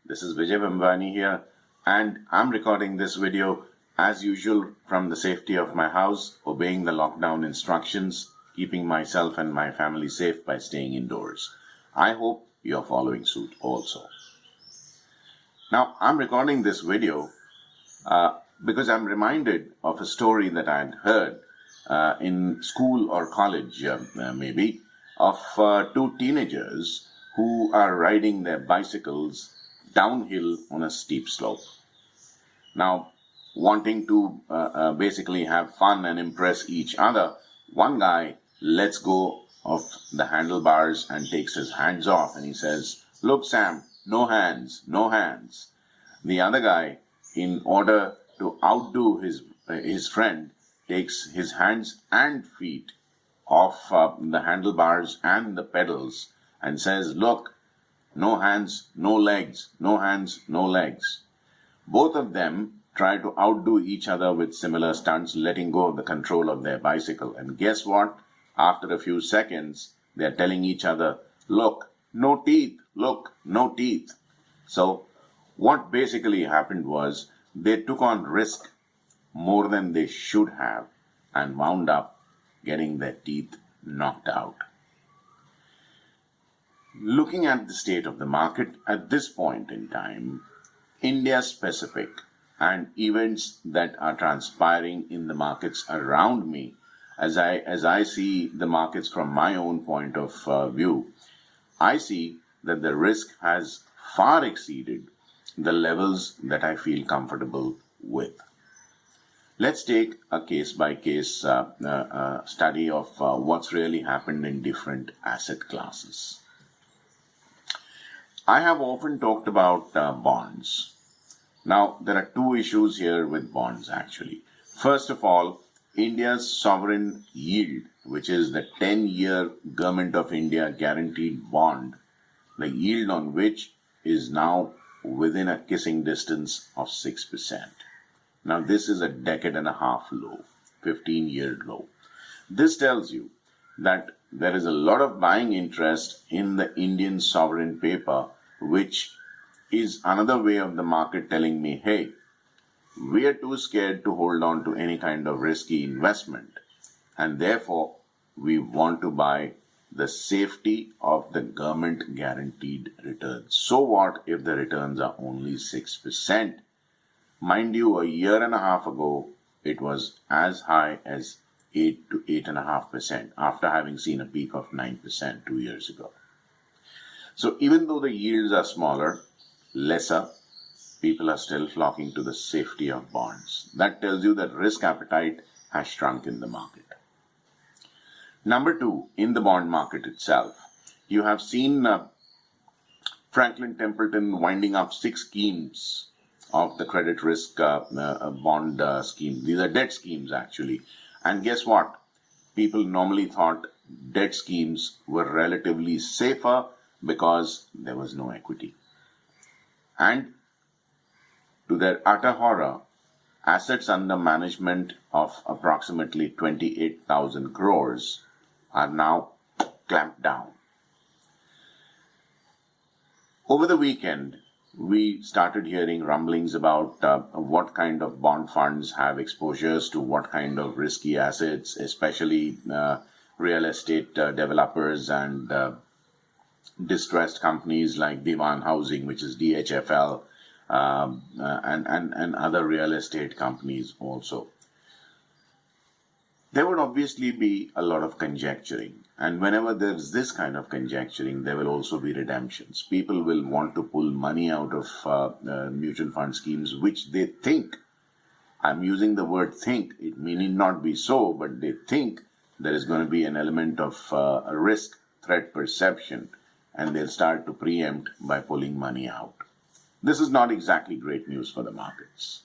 This is Vijay Bambani here, and I'm recording this video as usual from the safety of my house, obeying the lockdown instructions, keeping myself and my family safe by staying indoors. I hope you're following suit also. Now, I'm recording this video because I'm reminded of a story that I had heard in school or college, maybe, of two teenagers who are riding their bicycles downhill on a steep slope. Now, wanting to basically have fun and impress each other, one guy lets go of the handlebars and takes his hands off and he says, "Look, Sam, no hands, no hands." The other guy, in order to outdo his friend, takes his hands and feet off the handlebars and the pedals and says, "Look, no hands, no legs, no hands, no legs." Both of them try to outdo each other with similar stunts, letting go of the control of their bicycle. And guess what? After a few seconds, they're telling each other, "Look, no teeth, look, no teeth." So what basically happened was they took on risk more than they should have and wound up getting their teeth knocked out. Looking at the state of the market at this point in time, India specific and events that are transpiring in the markets around me, as I see the markets from my own point of view, I see that the risk has far exceeded the levels that I feel comfortable with. Let's take a case-by-case study of what's really happened in different asset classes. I have often talked about bonds. Now, there are two issues here with bonds actually. First of all, India's sovereign yield, which is the 10-year Government of India guaranteed bond, the yield on which is now within a kissing distance of 6%. Now, this is a decade and a half low, 15-year low. This tells you that there is a lot of buying interest in the Indian sovereign paper, which is another way of the market telling me, hey, we are too scared to hold on to any kind of risky investment, and therefore we want to buy the safety of the government guaranteed returns. So what if the returns are only 6%? Mind you, a year and a half ago, it was as high as 8 to 8.5% after having seen a peak of 9% 2 years ago. So even though the yields are smaller, lesser, people are still flocking to the safety of bonds. That tells you that risk appetite has shrunk in the market. Number two, in the bond market itself, you have seen Franklin Templeton winding up 6 schemes of the credit risk bond scheme. These are debt schemes actually. And guess what? People normally thought debt schemes were relatively safer because there was no equity. And to their utter horror, assets under management of approximately 28,000 crores are now clamped down. Over the weekend, we started hearing rumblings about what kind of bond funds have exposures to what kind of risky assets, especially real estate developers and distressed companies like Divan Housing, which is DHFL, and other real estate companies also. There would obviously be a lot of conjecturing, and whenever there's this kind of conjecturing, there will also be redemptions. People will want to pull money out of mutual fund schemes which they think, I'm using the word think, it may not be so, but they think there is going to be an element of a risk threat perception, and they'll start to preempt by pulling money out. This is not exactly great news for the markets.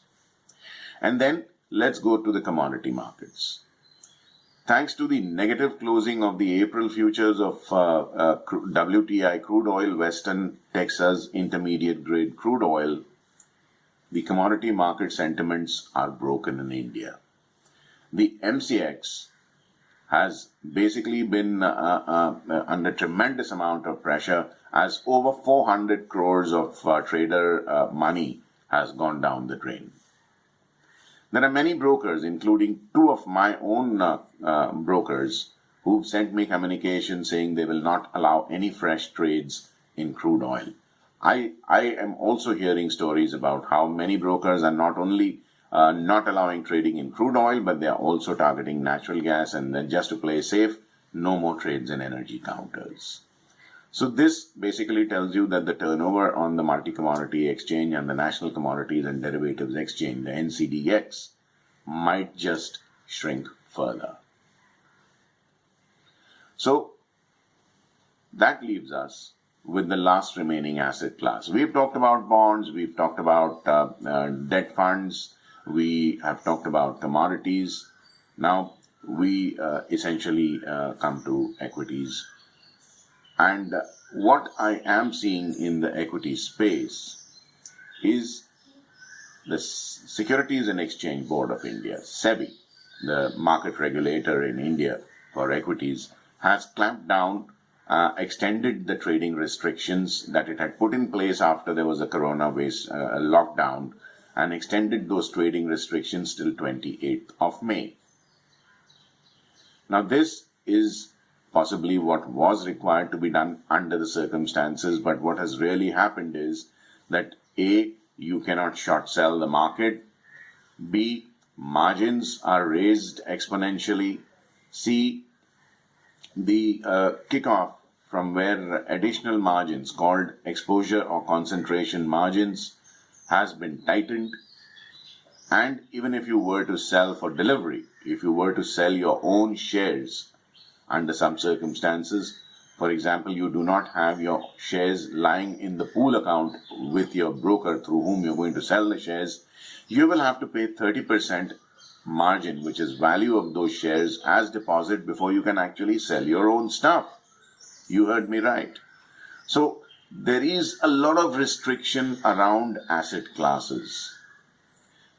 And then let's go to the commodity markets. Thanks to the negative closing of the April futures of WTI crude oil, Western Texas intermediate grade crude oil, the commodity market sentiments are broken in India. The MCX has basically been under tremendous amount of pressure, as over 400 crores of trader money has gone down the drain. There are many brokers, including two of my own brokers, who've sent me communication saying they will not allow any fresh trades in crude oil. I am also hearing stories about how many brokers are not only not allowing trading in crude oil, but they are also targeting natural gas, and then just to play safe, no more trades in energy counters. So this basically tells you that the turnover on the multi-commodity exchange and the National Commodities and Derivatives Exchange, the NCDX, might just shrink further. So that leaves us with the last remaining asset class. We've talked about bonds, we've talked about debt funds, we have talked about commodities. Now we essentially come to equities. And what I am seeing in the equity space is the Securities and Exchange Board of India, SEBI, the market regulator in India for equities, has clamped down, extended the trading restrictions that it had put in place after there was a coronavirus lockdown, and extended those trading restrictions till 28th of May. Now this is possibly what was required to be done under the circumstances, but what has really happened is that A, you cannot short sell the market, B, margins are raised exponentially, C, the kickoff from where additional margins called exposure or concentration margins has been tightened, and even if you were to sell for delivery, if you were to sell your own shares under some circumstances, for example, you do not have your shares lying in the pool account with your broker through whom you're going to sell the shares, you will have to pay 30% margin, which is value of those shares, as deposit before you can actually sell your own stuff. You heard me right. So there is a lot of restriction around asset classes.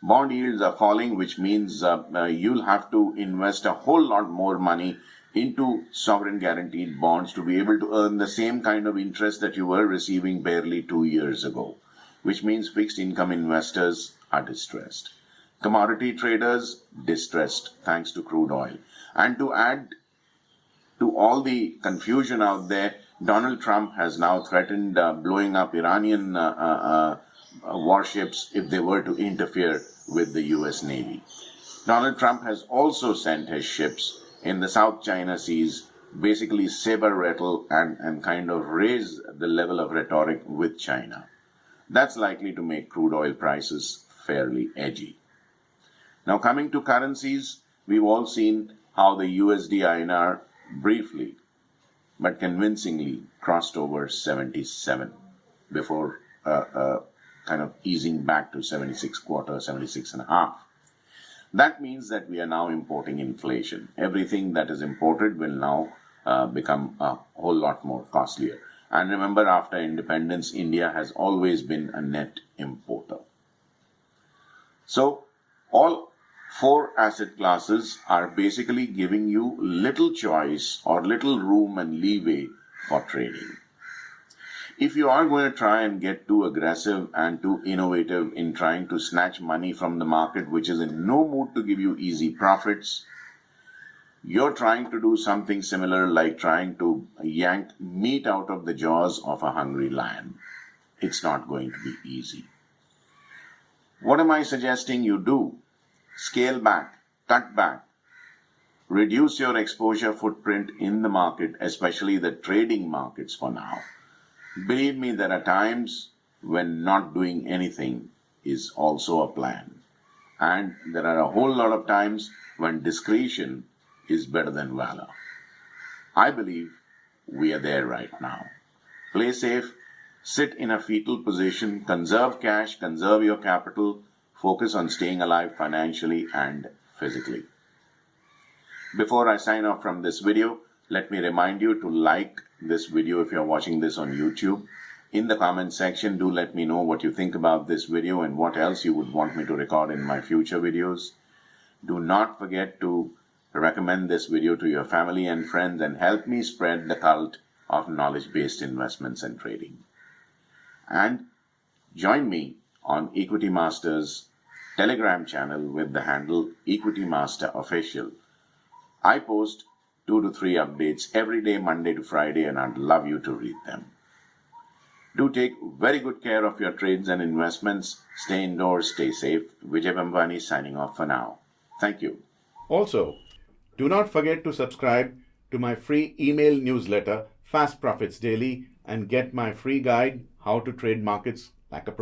Bond yields are falling, which means you'll have to invest a whole lot more money into sovereign guaranteed bonds to be able to earn the same kind of interest that you were receiving barely 2 years ago, which means fixed income investors are distressed. Commodity traders distressed thanks to crude oil. And to add to all the confusion out there, Donald Trump has now threatened blowing up Iranian warships if they were to interfere with the US Navy. Donald Trump has also sent his ships in the South China Seas, basically saber rattle and kind of raise the level of rhetoric with China. That's likely to make crude oil prices fairly edgy. Now coming to currencies, we've all seen how the USDINR briefly but convincingly crossed over 77 before kind of easing back to 76.25, 76.5. That means that we are now importing inflation. Everything that is imported will now become a whole lot more costlier. And remember, after independence, India has always been a net importer. So all four asset classes are basically giving you little choice or little room and leeway for trading. If you are going to try and get too aggressive and too innovative in trying to snatch money from the market, which is in no mood to give you easy profits, you're trying to do something similar like trying to yank meat out of the jaws of a hungry lion. It's not going to be easy. What am I suggesting you do? Scale back, cut back, reduce your exposure footprint in the market, especially the trading markets for now. Believe me, there are times when not doing anything is also a plan. And there are a whole lot of times when discretion is better than valor. I believe we are there right now. Play safe, sit in a fetal position, conserve cash, conserve your capital, focus on staying alive financially and physically. Before I sign off from this video, let me remind you to like this video if you're watching this on YouTube. In the comment section, do let me know what you think about this video and what else you would want me to record in my future videos. Do not forget to recommend this video to your family and friends, and help me spread the cult of knowledge-based investments and trading. And join me on Equity Master's Telegram channel with the handle Equity Master Official. I post 2 to 3 updates every day, Monday to Friday, and I'd love you to read them. Do take very good care of your trades and investments. Stay indoors, stay safe. Vijay Bambani signing off for now. Thank you. Also, do not forget to subscribe to my free email newsletter, Fast Profits Daily, and get my free guide, How to Trade Markets Like a Pro.